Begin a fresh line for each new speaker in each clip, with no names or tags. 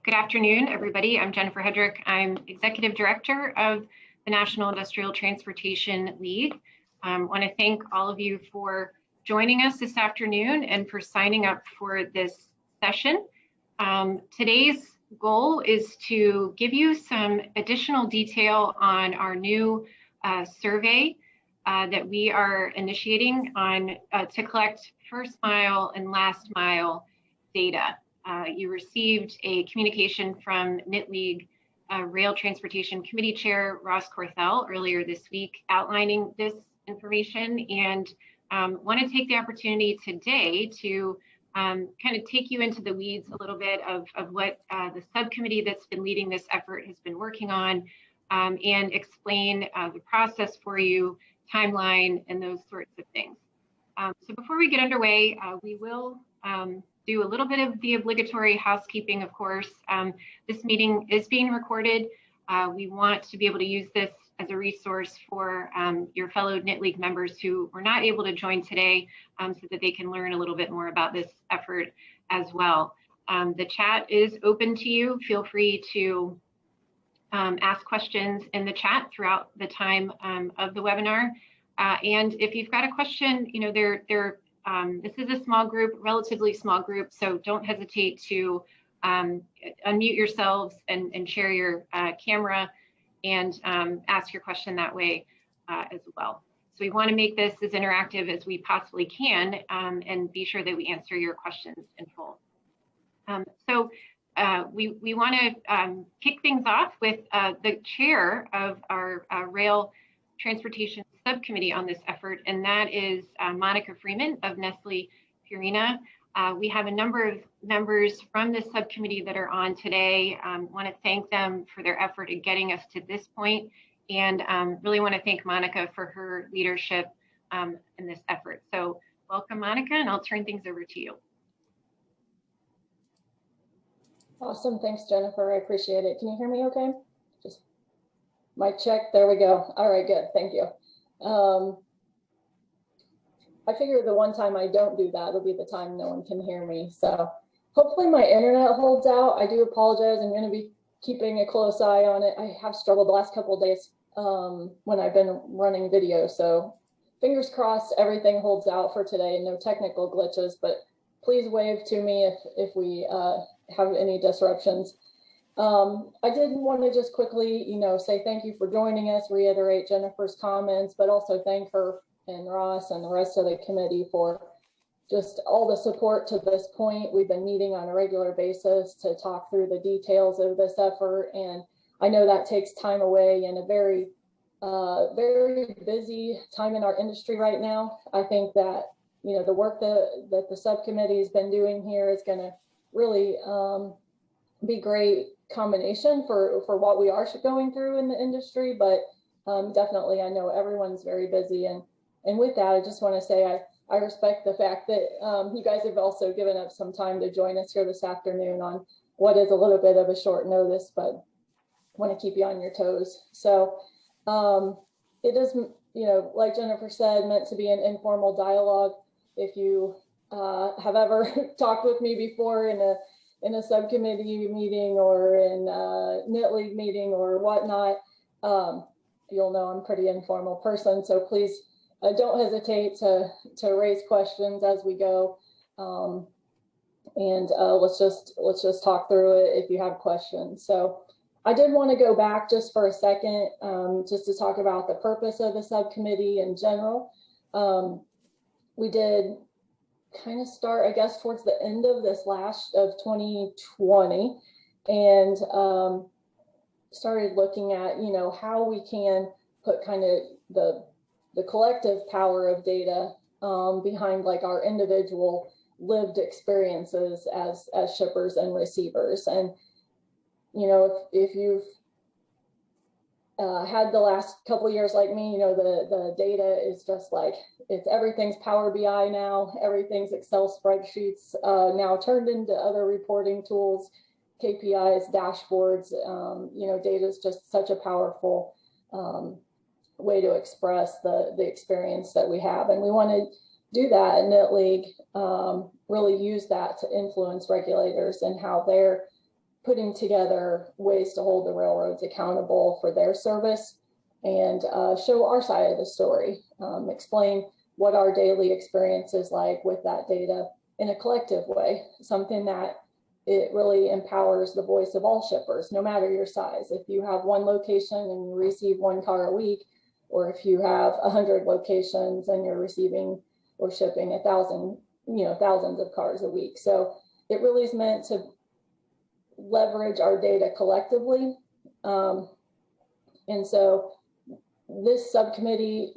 Good afternoon, everybody. I'm Jennifer Hedrick. I'm Executive Director of the National Industrial Transportation League. I want to thank all of you for joining us this afternoon and for signing up for this session. Today's goal is to give you some additional detail on our new survey that we are initiating on to collect first mile and last mile data. You received a communication from NITL Rail Transportation Committee Chair Ross Corthell earlier this week outlining this information, and want to take the opportunity today to kind of take you into the weeds a little bit of what the subcommittee that's been leading this effort has been working on, and explain the process for you, timeline, and those sorts of things. So before we get underway, we will do a little bit of the obligatory housekeeping, of course. This meeting is being recorded. We want to be able to use this as a resource for your fellow NIT League members who were not able to join today, so that they can learn a little bit more about this effort as well. The chat is open to you. Feel free to ask questions in the chat throughout the time of the webinar. And if you've got a question, you know, this is a small group, relatively small group, so don't hesitate to unmute yourselves and share your camera and ask your question that way as well. So we want to make this as interactive as we possibly can, and be sure that we answer your questions in full. We want to kick things off with the chair of our rail transportation subcommittee on this effort, and that is Monica Freeman of Nestle Purina. We have a number of members from this subcommittee that are on today. Want to thank them for their effort in getting us to this point, and really want to thank Monica for her leadership in this effort. So welcome, Monica, and I'll turn things over to you.
Awesome, thanks, Jennifer. I appreciate it. Can you hear me okay? Just mic check, there we go. All right, good, thank you. I figure the one time I don't do that, it'll be the time no one can hear me. So hopefully my internet holds out. I do apologize. I'm going to be keeping a close eye on it. I have struggled the last couple of days when I've been running video. So fingers crossed everything holds out for today. No technical glitches, but please wave to me if we have any disruptions. I did want to just quickly, say thank you for joining us, reiterate Jennifer's comments, but also thank her and Ross and the rest of the committee for just all the support to this point. We've been meeting on a regular basis to talk through the details of this effort, and I know that takes time away in a very, very busy time in our industry right now. I think that, the work that the subcommittee has been doing here is going to really be great combination for what we are going through in the industry, but definitely I know everyone's very busy, and with that I just want to say I respect the fact that you guys have also given up some time to join us here this afternoon on what is a little bit of a short notice, but want to keep you on your toes. So it is, like Jennifer said, meant to be an informal dialogue. If you have ever talked with me before in a subcommittee meeting or in a NIT League meeting or whatnot, you'll know I'm a pretty informal person. So please don't hesitate to raise questions as we go, and let's just talk through it if you have questions. So I did want to go back just for a second, just to talk about the purpose of the subcommittee in general. We did kind of start, I guess, towards the end of this of 2020, and started looking at, how we can put kind of the collective power of data behind like our individual lived experiences as shippers and receivers. And, if you've had the last couple of years like me, the data is just like, everything's Power BI now, everything's Excel spreadsheets now turned into other reporting tools, KPIs, dashboards. Data is just such a powerful way to express the experience that we have, and we want to do that in NIT League, really use that to influence regulators and how they're putting together ways to hold the railroads accountable for their service and show our side of the story, explain what our daily experience is like with that data in a collective way, something that it really empowers the voice of all shippers, no matter your size. If you have one location and you receive one car a week, or if you have 100 locations and you're receiving or shipping 1,000, thousands of cars a week. So it really is meant to leverage our data collectively. And so this subcommittee,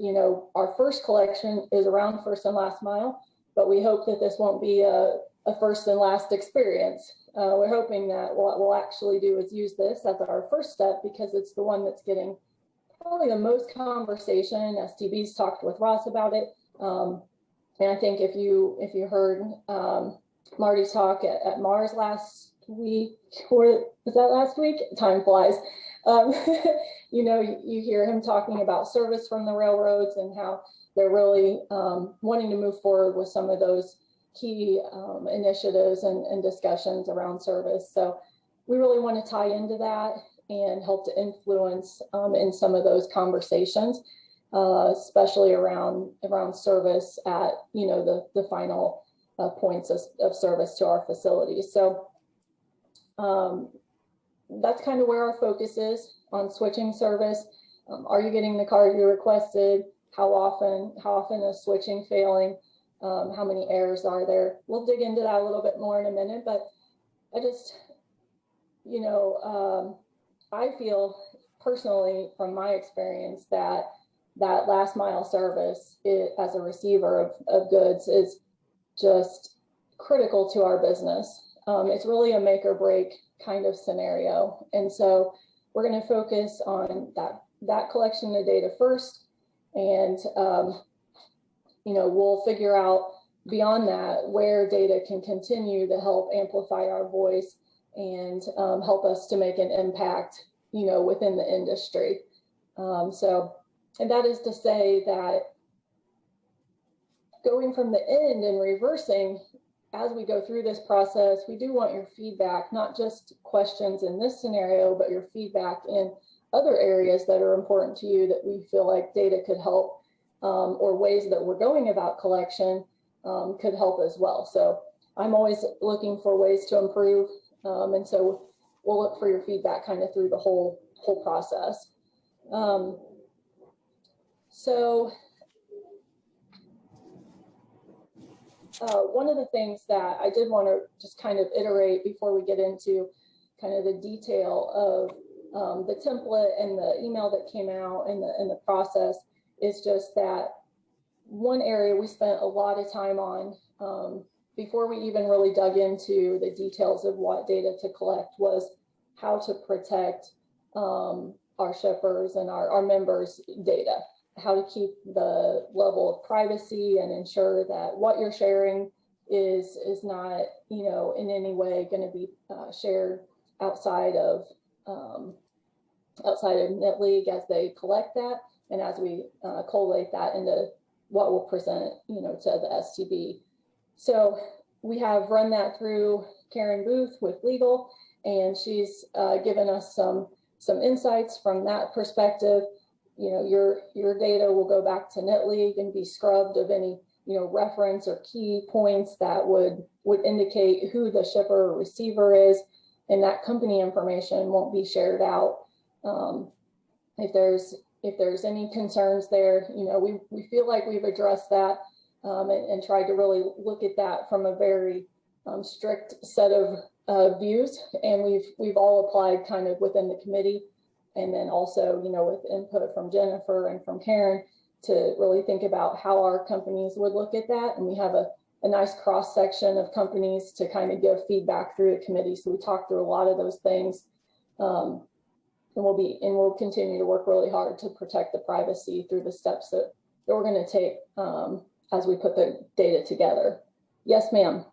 our first collection is around first and last mile, but we hope that this won't be a first and last experience. We're hoping that what we'll actually do is use this as our first step, because it's the one that's getting probably the most conversation. STB's talked with Ross about it. And I think if you heard Marty talk at Mars last week, or was that last week? Time flies. You hear him talking about service from the railroads and how they're really wanting to move forward with some of those key initiatives and discussions around service. So we really want to tie into that and help to influence in some of those conversations, especially around service at the final points of service to our facilities. So that's kind of where our focus is, on switching service. Are you getting the car you requested? How often is switching failing? How many errors are there? We'll dig into that a little bit more in a minute, but I just, I feel personally from my experience that last mile service as a receiver of goods is just critical to our business. It's really a make or break kind of scenario. And so we're going to focus on that collection of data first. And, we'll figure out beyond that where data can continue to help amplify our voice and help us to make an impact, within the industry. And that is to say that going from the end and reversing as we go through this process, we do want your feedback, not just questions in this scenario, but your feedback in other areas that are important to you that we feel like data could help, or ways that we're going about collection could help as well. So I'm always looking for ways to improve. And so we'll look for your feedback kind of through the whole process. One of the things that I did want to just kind of iterate before we get into kind of the detail of the template and the email that came out and the process is just that one area we spent a lot of time on before we even really dug into the details of what data to collect was how to protect our shippers and our members' data, how to keep the level of privacy and ensure that what you're sharing is not, in any way going to be shared outside of NITL as they collect that, and as we collate that into what we'll present, to the STB. So we have run that through Karen Booth with legal, and she's given us some insights from that perspective. Your data will go back to NITL and be scrubbed of any reference or key points that would indicate who the shipper or receiver is, and that company information won't be shared out. If there's any concerns there, we feel like we've addressed that and tried to really look at that from a very strict set of views, and we've all applied kind of within the committee, and then also with input from Jennifer and from Karen to really think about how our companies would look at that. And we have a nice cross section of companies to kind of give feedback through the committee. So we talked through a lot of those things, and we'll continue to work really hard to protect the privacy through the steps that we're going to take as we put the data together. Yes, ma'am.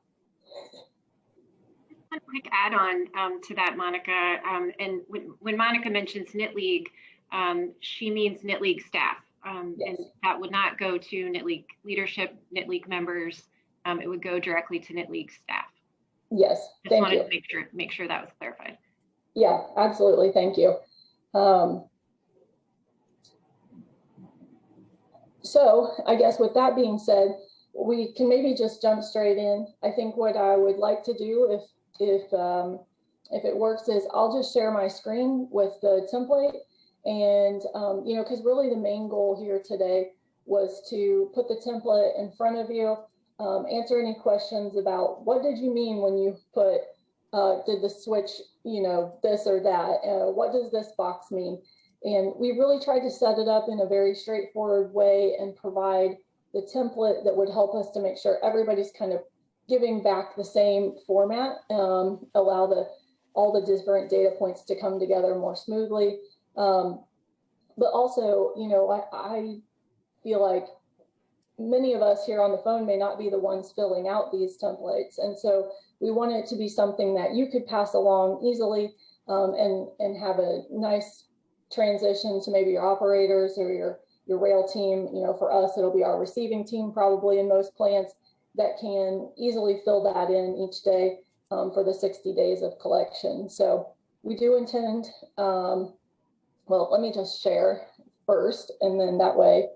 A quick add-on to that, Monica. And when Monica mentions NITL, she means NITL staff.
Yes.
And that would not go to NITL leadership, NITL members. It would go directly to NITL staff.
Yes,
Just wanted to make sure that was clarified.
Yeah, absolutely. Thank you. So I guess with that being said, we can maybe just jump straight in. I think what I would like to do, if it works, is I'll just share my screen with the template, and you know, because really the main goal here today was to put the template in front of you, answer any questions about what did you mean when you put did the switch, you know, this or that? What does this box mean? And we really tried to set it up in a very straightforward way and provide the template that would help us to make sure everybody's kind of giving back the same format, allow all the different data points to come together more smoothly. But also, you know, I feel like many of us here on the phone may not be the ones filling out these templates. And so we want it to be something that you could pass along easily, and have a nice transition to maybe your operators or your rail team. You know, for us, it'll be our receiving team probably in most plants that can easily fill that in each day for the 60 days of collection. So we do intend, well, let me just share first, and then that way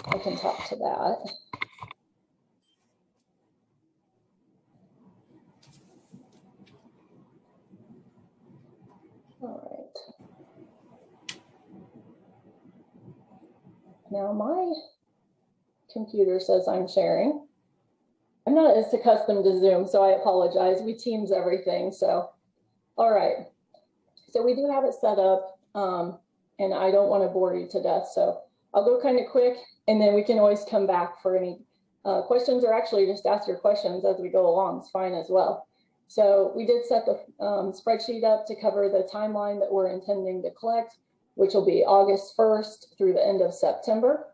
I can talk to that. All right. Now my computer says I'm sharing. I'm not as accustomed to Zoom, so I apologize. We Teams everything. So, all right. So we do have it set up, and I don't want to bore you to death. So I'll go kind of quick, and then we can always come back for any questions, or actually just ask your questions as we go along. It's fine as well. So we did set the spreadsheet up to cover the timeline that we're intending to collect, which will be August 1st through the end of September.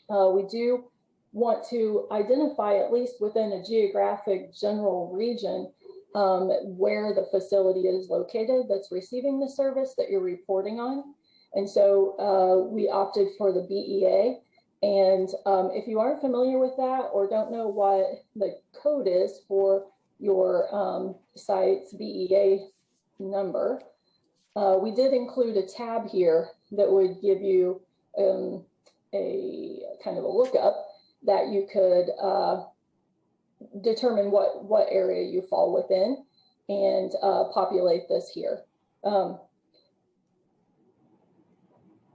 We do want to identify, at least within a geographic general region, where the facility is located that's receiving the service that you're reporting on. And so we opted for the BEA. And if you aren't familiar with that or don't know what the code is for your site's BEA number, we did include a tab here that would give you a kind of a lookup that you could determine what area you fall within and populate this here.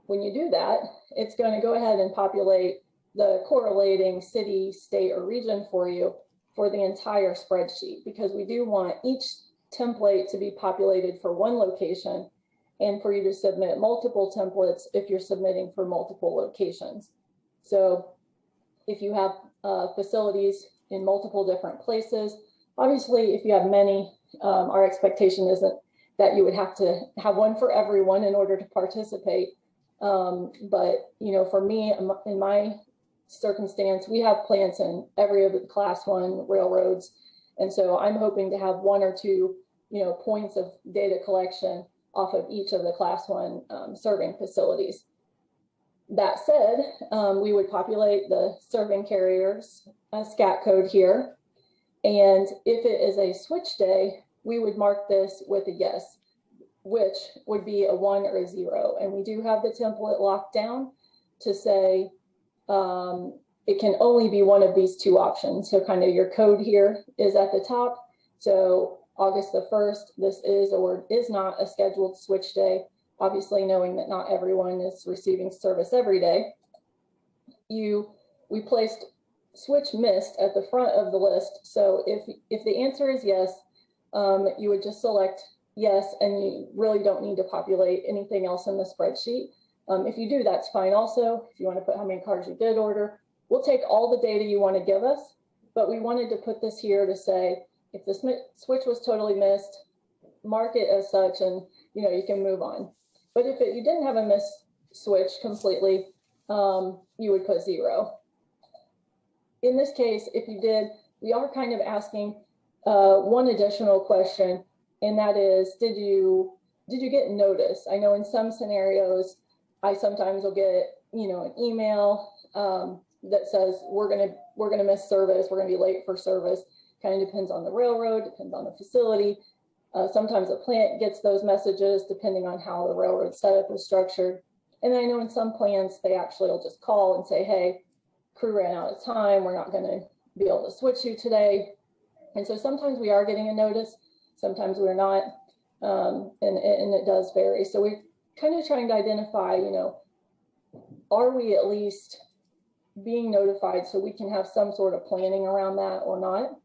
When you do that, it's going to go ahead and populate the correlating city, state, or region for you for the entire spreadsheet, because we do want each template to be populated for one location and for you to submit multiple templates if you're submitting for multiple locations. So if you have facilities in multiple different places, obviously if you have many, our expectation isn't that you would have to have one for everyone in order to participate. But you know, for me, in my circumstance, we have plants in every of the class 1 railroads. And so I'm hoping to have 1 or 2, you know, points of data collection off of each of the class 1 serving facilities. That said, we would populate the serving carriers scat code here. And if it is a switch day, we would mark this with a yes, which would be a 1 or a 0. And we do have the template locked down to say it can only be one of these 2 options. So kind of your code here is at the top. So August the 1st, this is or is not a scheduled switch day. Obviously, knowing that not everyone is receiving service every day, we placed switch missed at the front of the list. So if the answer is yes, you would just select yes, and you really don't need to populate anything else in the spreadsheet. If you do, that's fine also. If you want to put how many cars you did order, we'll take all the data you want to give us, but we wanted to put this here to say, if the switch was totally missed, mark it as such, and you know, you can move on. But if you didn't have a missed switch completely, you would put 0. In this case, if you did, we are kind of asking one additional question, and that is, did you get notice? I know in some scenarios, I sometimes will get, you know, an email that says we're gonna miss service, we're gonna be late for service. Kind of depends on the railroad, depends on the facility. Sometimes the plant gets those messages depending on how the railroad setup is structured. And I know in some plants, they actually will just call and say, hey, crew ran out of time. We're not going to be able to switch you today. And so sometimes we are getting a notice, sometimes we're not, and it does vary. So we're kind of trying to identify, are we at least being notified so we can have some sort of planning around that or not?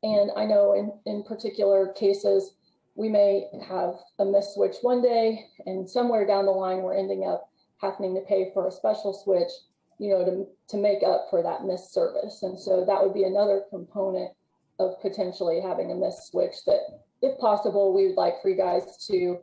And I know in particular cases, we may have a missed switch one day, and somewhere down the line, we're ending up having to pay for a special switch, to make up for that missed service. And so that would be another component of potentially having a missed switch that, if possible, we would like for you guys to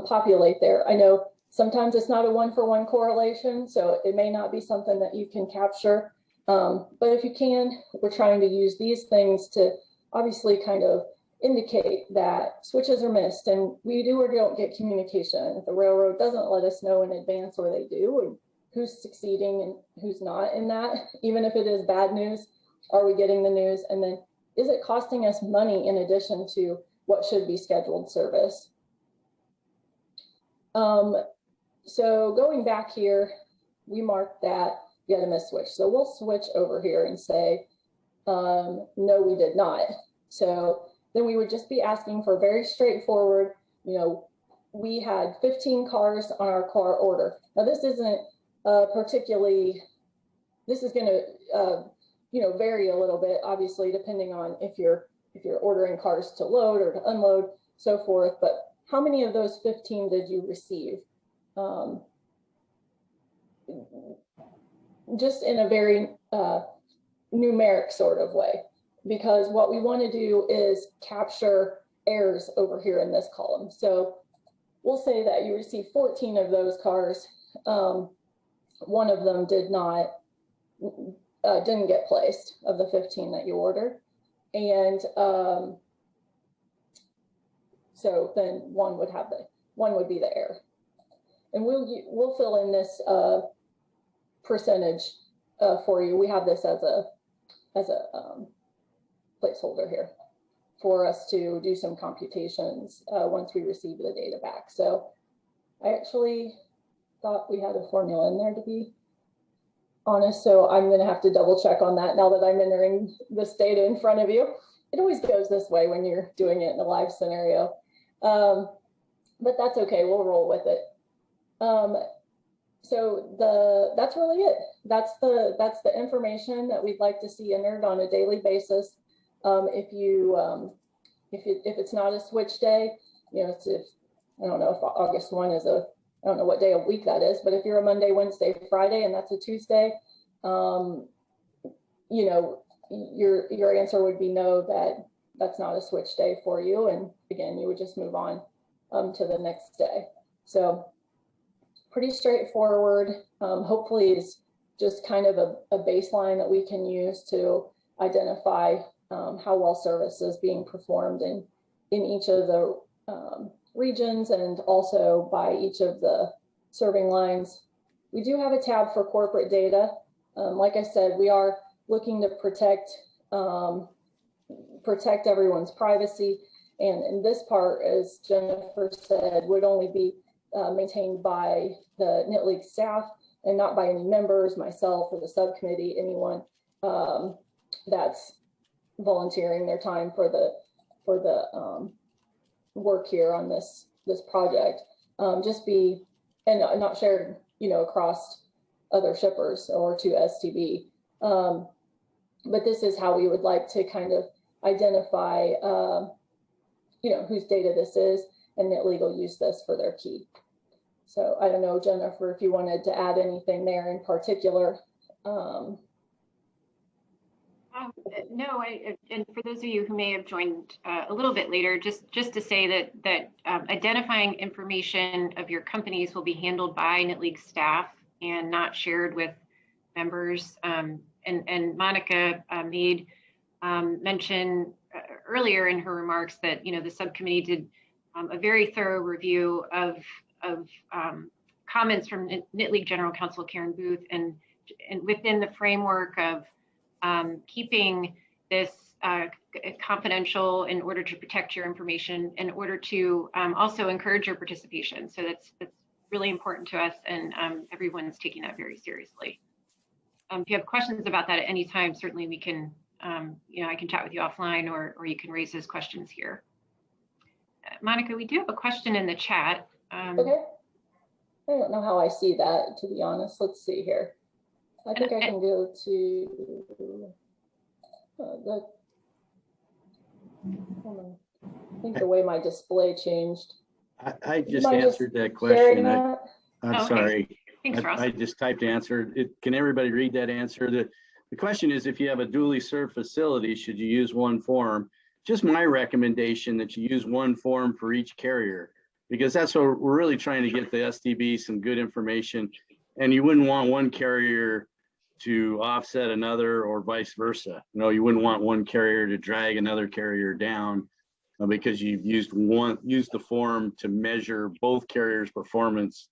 populate there. I know sometimes it's not a one-for-one correlation, so it may not be something that you can capture. But if you can, we're trying to use these things to obviously kind of indicate that switches are missed, and we do or don't get communication. If the railroad doesn't let us know in advance, or they do, and who's succeeding and who's not in that, even if it is bad news, are we getting the news? And then is it costing us money in addition to what should be scheduled service? So going back here, we marked that we had a missed switch. So we'll switch over here and say, no, we did not. So then we would just be asking for very straightforward, we had 15 cars on our car order. Now this isn't this is going to, vary a little bit, obviously, depending on if you're ordering cars to load or to unload, so forth. But how many of those 15 did you receive? Just in a very numeric sort of way, because what we want to do is capture errors over here in this column. So we'll say that you received 14 of those cars. One of them didn't get placed of the 15 that you ordered. And so then one would be the error. And we'll fill in this percentage for you. We have this as a placeholder here for us to do some computations once we receive the data back. So I actually thought we had a formula in there, to be honest. So I'm going to have to double check on that now that I'm entering this data in front of you. It always goes this way when you're doing it in a live scenario. But that's okay. We'll roll with it. So that's really it. That's the information that we'd like to see entered on a daily basis. If it's not a switch day, it's I don't know if August 1 is I don't know what day of week that is, but if you're a Monday, Wednesday, Friday, and that's a Tuesday, your answer would be no, that's not a switch day for you. And again, you would just move on to the next day. So pretty straightforward. Hopefully is just kind of a baseline that we can use to identify how well service is being performed in each of the regions, and also by each of the serving lines. We do have a tab for corporate data. Like I said, we are looking to protect everyone's privacy. And this part, as Jennifer said, would only be maintained by the NITL staff and not by any members, myself or the subcommittee, anyone that's volunteering their time for the work here on this project. Just be, and not shared, across other shippers or to STB. But this is how we would like to kind of identify, whose data this is, and NITL will use this for their key. So I don't know, Jennifer, if you wanted to add anything there in particular.
No, and for those of you who may have joined a little bit later, just to say that identifying information of your companies will be handled by NITL staff and not shared with members. And Monica made mention earlier in her remarks that the subcommittee did a very thorough review of comments from NITL General Counsel Karen Booth, and within the framework of keeping this confidential in order to protect your information, in order to also encourage your participation. So that's really important to us, and everyone's taking that very seriously. If you have questions about that at any time, certainly we can, I can chat with you offline, or you can raise those questions here. Monica, we do have a question in the chat.
Okay. I don't know how I see that, to be honest. Let's see here. I think I can go to hold on. I think the way my display changed.
I just answered that question.
That?
I'm sorry.
Thanks, Ross.
I just typed answer. Can everybody read that answer? The question is, if you have a duly served facility, should you use one form? Just my recommendation that you use one form for each carrier, because that's what we're really trying to get the STB some good information. And you wouldn't want one carrier to offset another, or vice versa. You wouldn't want one carrier to drag another carrier down because you've used the form to measure both carriers' performance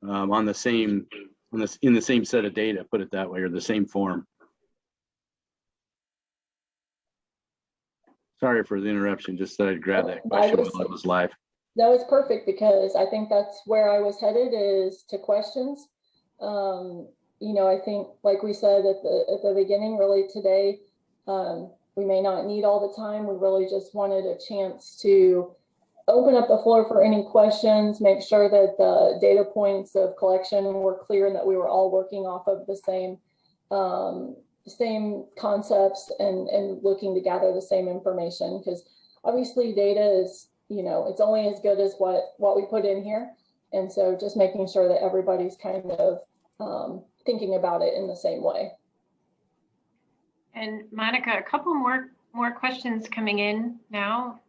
in the same set of data, put it that way, or the same form. Sorry for the interruption, just that I'd grab that question while it was live.
No, it's perfect, because I think that's where I was headed, is to questions. I think, like we said at the beginning, really today, we may not need all the time. We really just wanted a chance to open up the floor for any questions, make sure that the data points of collection were clear and that we were all working off of the same concepts and looking to gather the same information, because obviously data is, it's only as good as what we put in here. And so just making sure that everybody's kind of thinking about it in the same way.
And Monica, a couple more questions coming in now,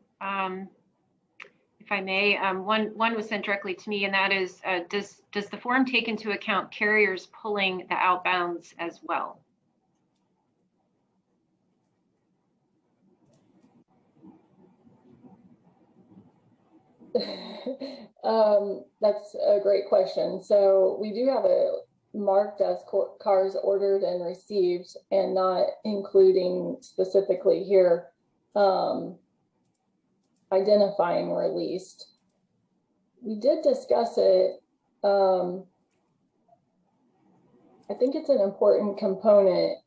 if I may. One was sent directly to me, and that is, does the form take into account carriers pulling the outbounds as well?
That's a great question. So we do have it marked as cars ordered and received, and not including specifically here identifying released. We did discuss it. I think it's an important component.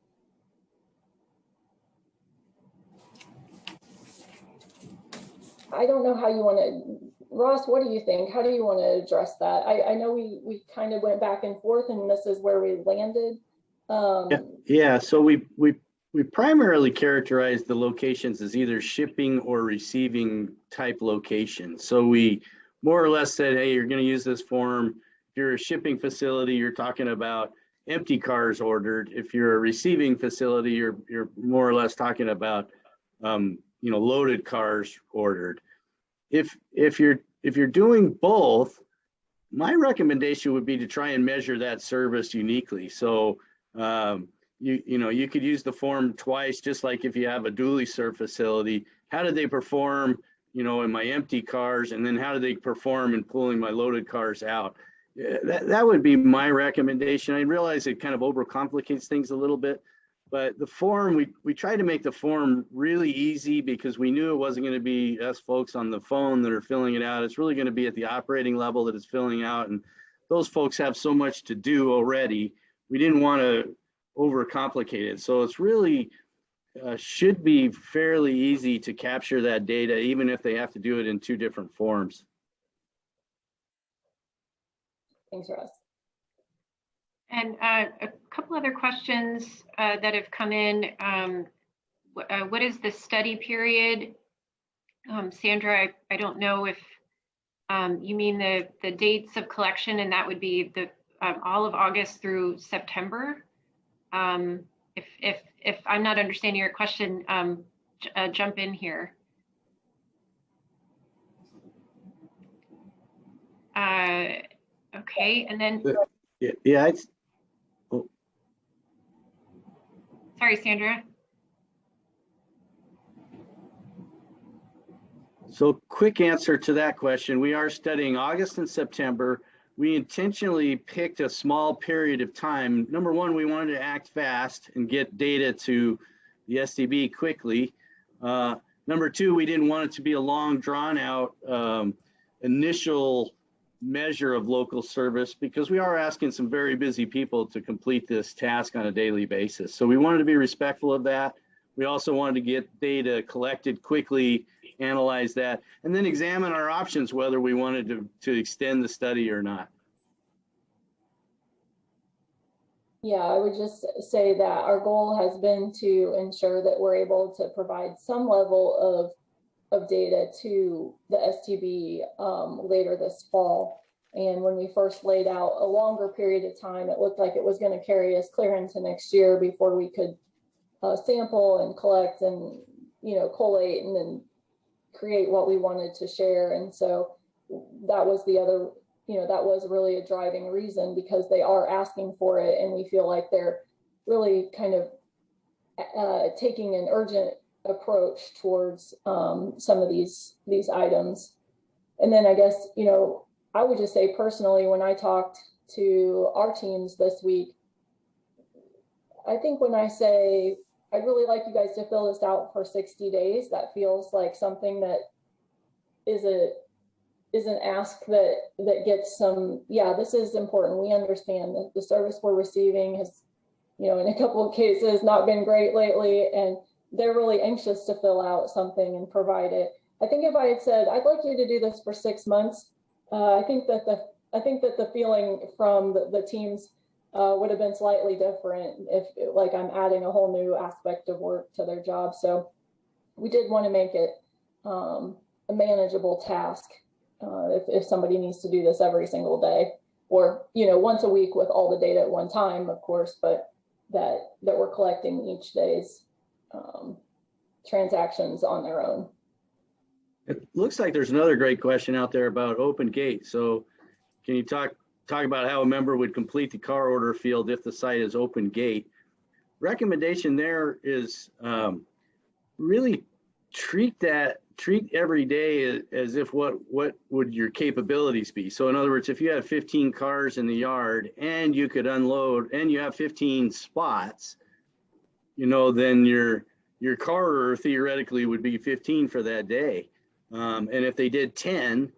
I don't know how you want to, Ross, what do you think? How do you want to address that? I know we kind of went back and forth, and this is where we landed.
Yeah, so we primarily characterized the locations as either shipping or receiving type locations. So we more or less said, hey, you're going to use this form. If you're a shipping facility, you're talking about empty cars ordered. If you're a receiving facility, you're more or less talking about loaded cars ordered. If you're doing both, my recommendation would be to try and measure that service uniquely. So you could use the form twice, just like if you have a duly served facility. How did they perform, in my empty cars, and then how do they perform in pulling my loaded cars out? That would be my recommendation. I realize it kind of overcomplicates things a little bit, but the form, we tried to make the form really easy, because we knew it wasn't going to be us folks on the phone that are filling it out. It's really going to be at the operating level that it's filling out, and those folks have so much to do already. We didn't want to overcomplicate it. So it's really should be fairly easy to capture that data, even if they have to do it in two different forms.
Thanks, Ross.
And a couple other questions that have come in. What is the study period? Sandra, I don't know if you mean the dates of collection, and that would be the all of August through September. If I'm not understanding your question, jump in here. Okay, and then.
Yeah.
Sorry, Sandra.
So quick answer to that question. We are studying August and September. We intentionally picked a small period of time. Number one, we wanted to act fast and get data to the STB quickly. Number two, we didn't want it to be a long, drawn out initial measure of local service because we are asking some very busy people to complete this task on a daily basis. So we wanted to be respectful of that. We also wanted to get data collected quickly, analyze that, and then examine our options whether we wanted to extend the study or not.
Yeah, I would just say that our goal has been to ensure that we're able to provide some level of data to the STB later this fall. And when we first laid out a longer period of time, it looked like it was going to carry us clear into next year before we could sample and collect and, you know, collate and then create what we wanted to share. And so that was the other, you know, that was really a driving reason because they are asking for it. And we feel like they're really kind of taking an urgent approach towards some of these items. And then I guess, you know, I would just say personally, when I talked to our teams this week, I think when I say, I'd really like you guys to fill this out for 60 days, that feels like something that is an ask that gets some, yeah, this is important. We understand that the service we're receiving has, you know, in a couple of cases not been great lately, and they're really anxious to fill out something and provide it. I think if I had said, I'd like you to do this for 6 months, I think that the feeling from the teams would have been slightly different if like I'm adding a whole new aspect of work to their job. So we did want to make it a manageable task if somebody needs to do this every single day, or, you know, once a week with all the data at one time, of course, but that we're collecting each day's transactions on their own.
It looks like there's another great question out there about open gate. So can you talk about how a member would complete the car order field if the site is open gate? Recommendation there is really treat every day as if what would your capabilities be. So in other words, if you have 15 cars in the yard and you could unload and you have 15 spots, you know, then your car order theoretically would be 15 for that day. And if they did 10,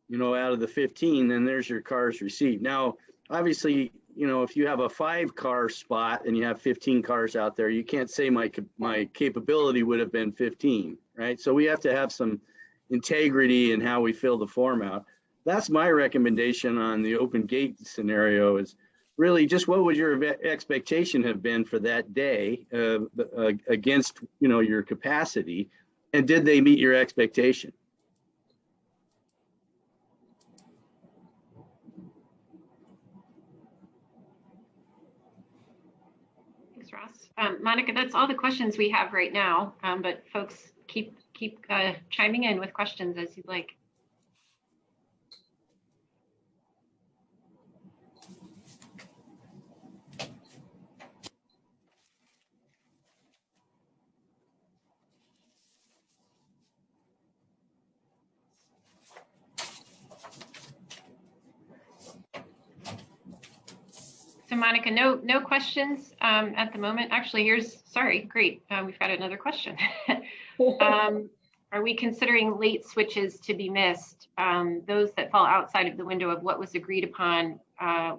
you know, out of the 15, then there's your cars received. Now, obviously, you know, if you have a 5-car spot and you have 15 cars out there, you can't say my capability would have been 15, right? So we have to have some integrity in how we fill the form out. That's my recommendation on the open gate scenario, is really just what would your expectation have been for that day against, you know, your capacity, and did they meet your expectation?
Thanks, Ross. Monica, that's all the questions we have right now, but folks keep chiming in with questions as you'd like. So Monica, no questions at the moment. Actually, great. We've got another question. Are we considering late switches to be missed, those that fall outside of the window of what was agreed upon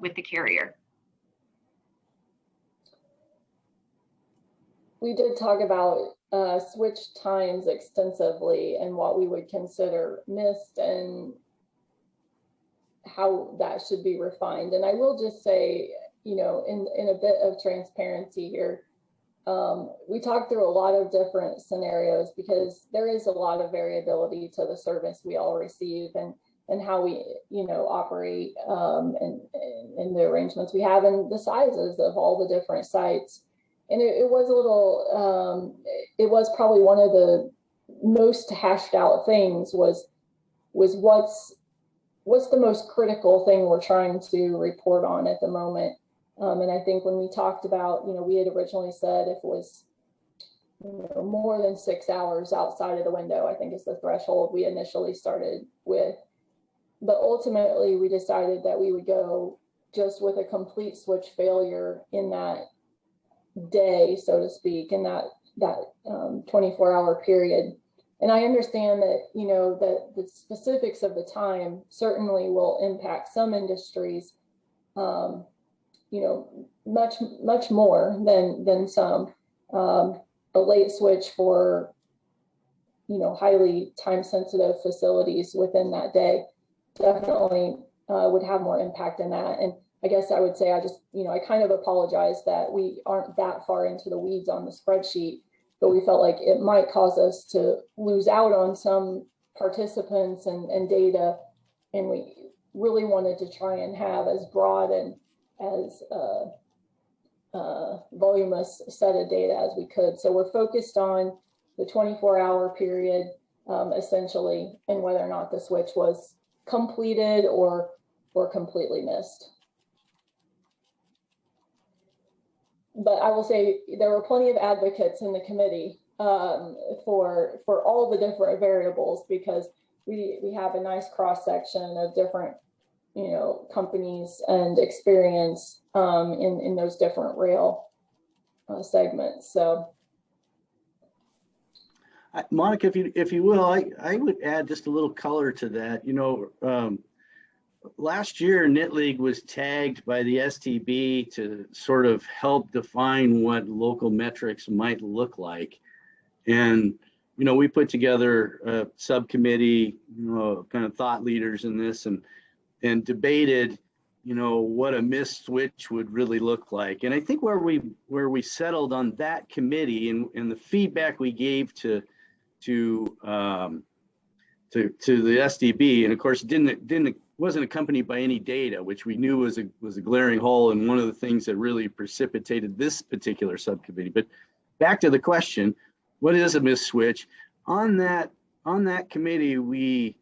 with the carrier?
We did talk about switch times extensively and what we would consider missed and how that should be refined. And I will just say, you know, in a bit of transparency here, we talked through a lot of different scenarios because there is a lot of variability to the service we all receive and how we, you know, operate and the arrangements we have and the sizes of all the different sites. And it was a little, it was probably one of the most hashed out things was what's the most critical thing we're trying to report on at the moment. And I think when we talked about, you know, we had originally said if it was, you know, more than 6 hours outside of the window, I think is the threshold we initially started with. But ultimately, we decided that we would go just with a complete switch failure in that day, so to speak, in that that 24-hour period. And I understand that, that the specifics of the time certainly will impact some industries, much more than some. A late switch for, highly time sensitive facilities within that day definitely would have more impact in that. And I guess I would say I kind of apologize that we aren't that far into the weeds on the spreadsheet, but we felt like it might cause us to lose out on some participants and data. And we really wanted to try and have as broad and as voluminous set of data as we could. So we're focused on the 24-hour period, essentially, and whether or not the switch was completed or completely missed. But I will say there were plenty of advocates in the committee for all the different variables, because we have a nice cross section of different companies and experience in those different rail segments. So
Monica, if you will, I would add just a little color to that. Last year, NITL was tagged by the STB to sort of help define what local metrics might look like. And, we put together a subcommittee, kind of thought leaders in this and debated, what a missed switch would really look like. And I think where we settled on that committee and the feedback we gave to the STB, and of course wasn't accompanied by any data, which we knew was a glaring hole and one of the things that really precipitated this particular subcommittee. But back to the question, what is a missed switch? On that committee, we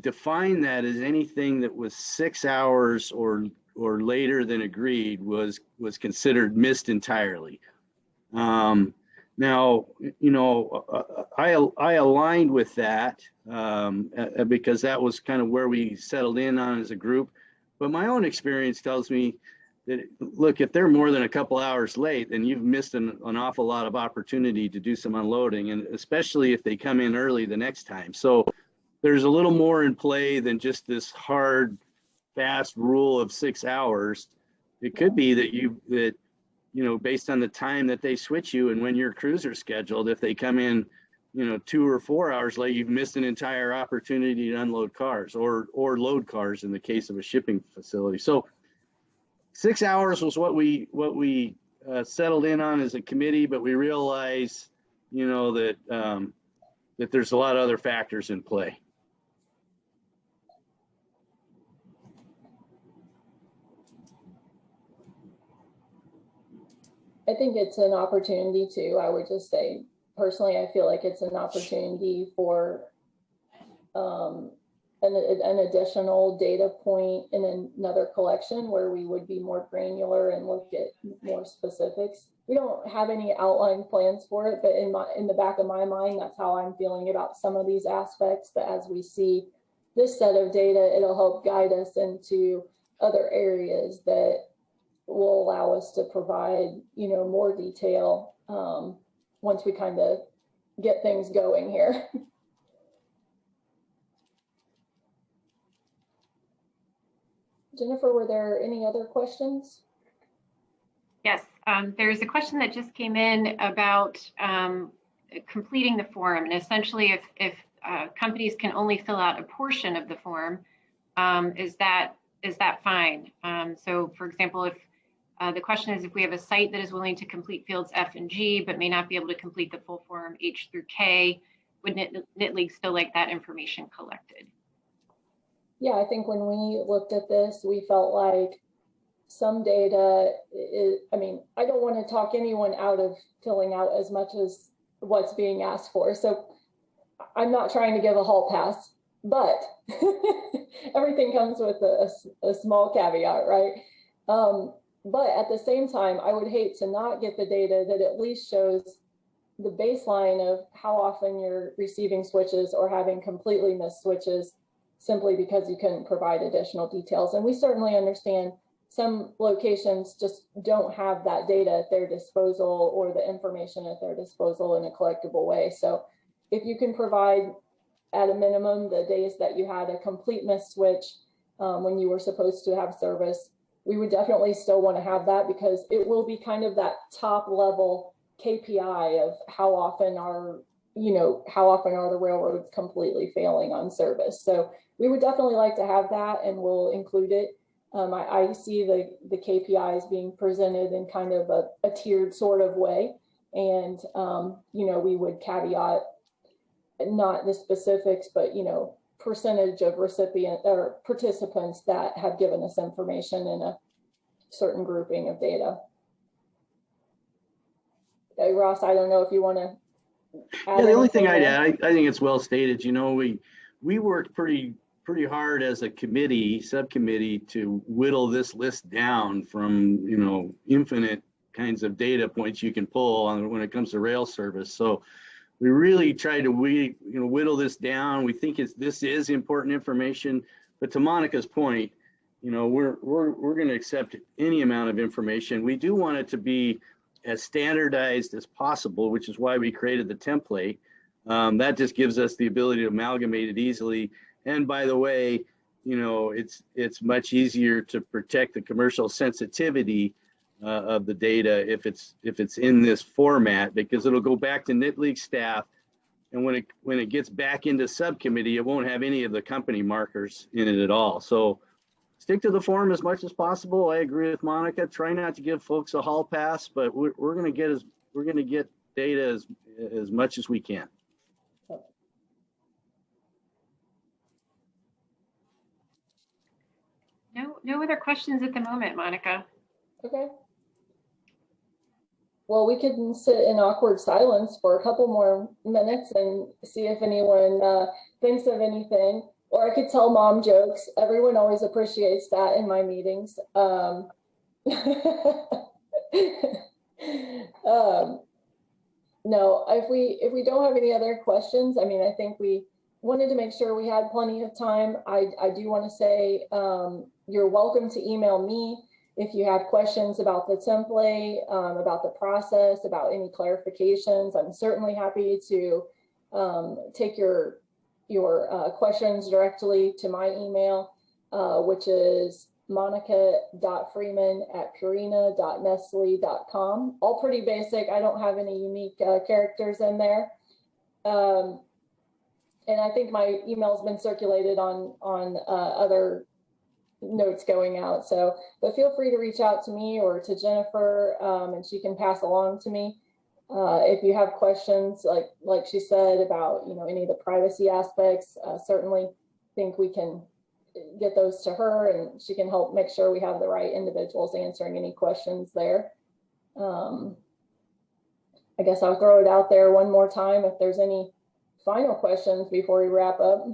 defined that as anything that was 6 hours or later than agreed was considered missed entirely. Now, I aligned with that because that was kind of where we settled in on as a group. But my own experience tells me that, look, if they're more than a couple hours late, then you've missed an awful lot of opportunity to do some unloading, and especially if they come in early the next time. So there's a little more in play than just this hard, fast rule of 6 hours. It could be that based on the time that they switch you and when your crews are scheduled, if they come in, 2 or 4 hours late, you've missed an entire opportunity to unload cars or load cars in the case of a shipping facility. So 6 hours was what we settled in on as a committee, but we realize, that there's a lot of other factors in play.
I think it's an opportunity too. I would just say, personally, I feel like it's an opportunity for an additional data point in another collection where we would be more granular and look at more specifics. We don't have any outline plans for it, but in the back of my mind, that's how I'm feeling about some of these aspects. That as we see this set of data, it'll help guide us into other areas that will allow us to provide, more detail once we kind of get things going here. Jennifer, were there any other questions?
Yes, there's a question that just came in about completing the form, and essentially if companies can only fill out a portion of the form, is that fine? So for example, if the question is, if we have a site that is willing to complete fields F and G, but may not be able to complete the full form H through K, would NITL still like that information collected?
Yeah, I think when we looked at this, we felt like some data I don't want to talk anyone out of filling out as much as what's being asked for. So I'm not trying to give a hall pass, but everything comes with a small caveat, right? But at the same time, I would hate to not get the data that at least shows the baseline of how often you're receiving switches or having completely missed switches simply because you couldn't provide additional details. And we certainly understand some locations just don't have that data at their disposal or the information at their disposal in a collectible way. So if you can provide at a minimum the days that you had a complete miss switch when you were supposed to have service, we would definitely still want to have that, because it will be kind of that top level KPI of how often are the railroads completely failing on service. So we would definitely like to have that, and we'll include it. I see the KPIs being presented in kind of a tiered sort of way. And, we would caveat not the specifics, but, percentage of recipient or participants that have given us information in a certain grouping of data. Okay, Ross, I don't know if you want to add.
Yeah, the only thing I'd add, I think it's well stated. We worked pretty hard as a subcommittee to whittle this list down from infinite kinds of data points you can pull on when it comes to rail service. So we really tried to whittle this down. We think this is important information, but to Monica's point, we're going to accept any amount of information. We do want it to be as standardized as possible, which is why we created the template. That just gives us the ability to amalgamate it easily. And by the way, it's much easier to protect the commercial sensitivity of the data if it's in this format, because it'll go back to NITL staff, and when it gets back into subcommittee, it won't have any of the company markers in it at all. So stick to the form as much as possible. I agree with Monica. Try not to give folks a hall pass, but we're going to get data as much as we can.
No other questions at the moment, Monica.
Okay. Well, we could sit in awkward silence for a couple more minutes and see if anyone thinks of anything. Or I could tell mom jokes. Everyone always appreciates that in my meetings. No, if we don't have any other questions, I mean, I think we wanted to make sure we had plenty of time. I do want to say you're welcome to email me if you have questions about the template, about the process, about any clarifications. I'm certainly happy to take your questions directly to my email, which is monica.freeman@purina.nestle.com. All pretty basic. I don't have any unique characters in there. And I think my email's been circulated on other notes going out. So, but feel free to reach out to me or to Jennifer, and she can pass along to me. If you have questions, like she said, about any of the privacy aspects, certainly think we can get those to her, and she can help make sure we have the right individuals answering any questions there. I guess I'll throw it out there one more time if there's any final questions before we wrap up.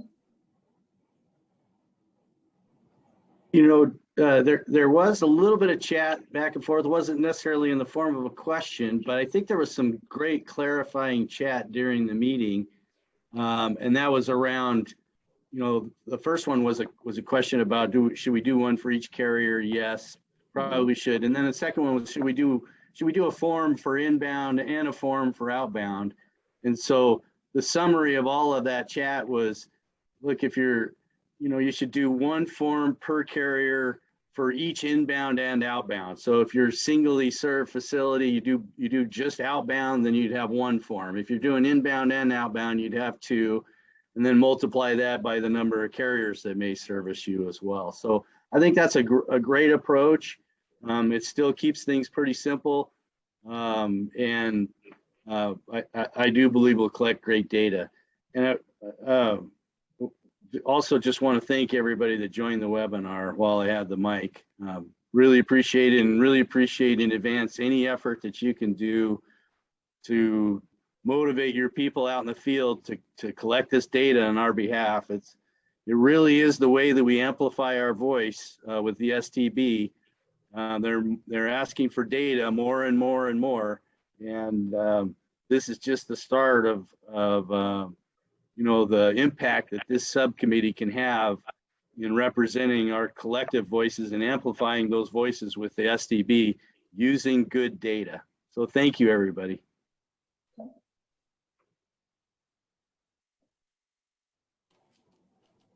There was a little bit of chat back and forth. It wasn't necessarily in the form of a question, but I think there was some great clarifying chat during the meeting. And that was around, the first one was a question about should we do one for each carrier? Yes, probably should. And then the second one was, should we do a form for inbound and a form for outbound? And so the summary of all of that chat was, look, if you should do one form per carrier for each inbound and outbound. So if you're singly served facility, you do just outbound, then you'd have one form. If you're doing inbound and outbound, you'd have two, and then multiply that by the number of carriers that may service you as well. So I think that's a great approach. It still keeps things pretty simple. And I do believe we'll collect great data. And also just want to thank everybody that joined the webinar while I had the mic. Really appreciate it, and really appreciate in advance any effort that you can do to motivate your people out in the field to collect this data on our behalf. It really is the way that we amplify our voice with the STB. They're asking for data more and more and more, and this is just the start of the impact that this subcommittee can have in representing our collective voices and amplifying those voices with the SDB using good data. So thank you, everybody.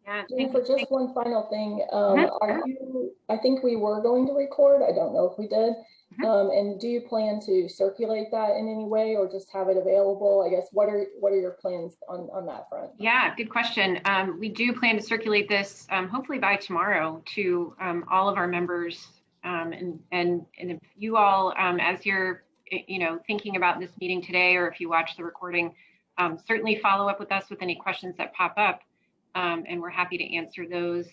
Yeah,
Jennifer, just one final thing. Are you, I think we were going to record. I don't know if we did. And do you plan to circulate that in any way or just have it available? I guess, what are your plans on that front?
Yeah, good question. We do plan to circulate this hopefully by tomorrow to all of our members. And if you all, as you're thinking about this meeting today, or if you watch the recording, certainly follow up with us with any questions that pop up. And we're happy to answer those.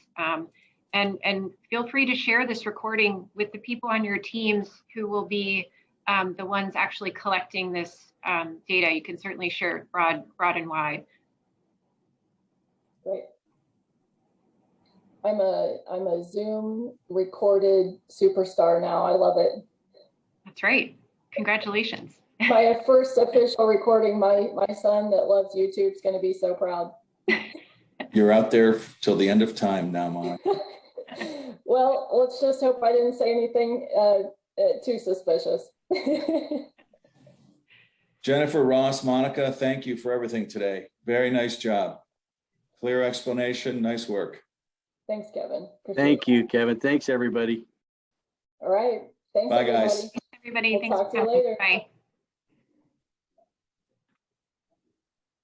And feel free to share this recording with the people on your teams who will be the ones actually collecting this data. You can certainly share it broad and wide.
Great. I'm a Zoom recorded superstar now. I love it.
That's right. Congratulations.
My first official recording. My son that loves YouTube is going to be so proud.
You're out there till the end of time now, Monica.
Well, let's just hope I didn't say anything too suspicious.
Jennifer, Ross, Monica, thank you for everything today. Very nice job. Clear explanation. Nice work.
Thanks, Kevin.
Thank you, Kevin. Thanks, everybody.
All right. Thanks,
Bye,
everybody.
guys.
Thanks, everybody.
We'll
Thanks
talk
for
to you
coming.
later.
Bye.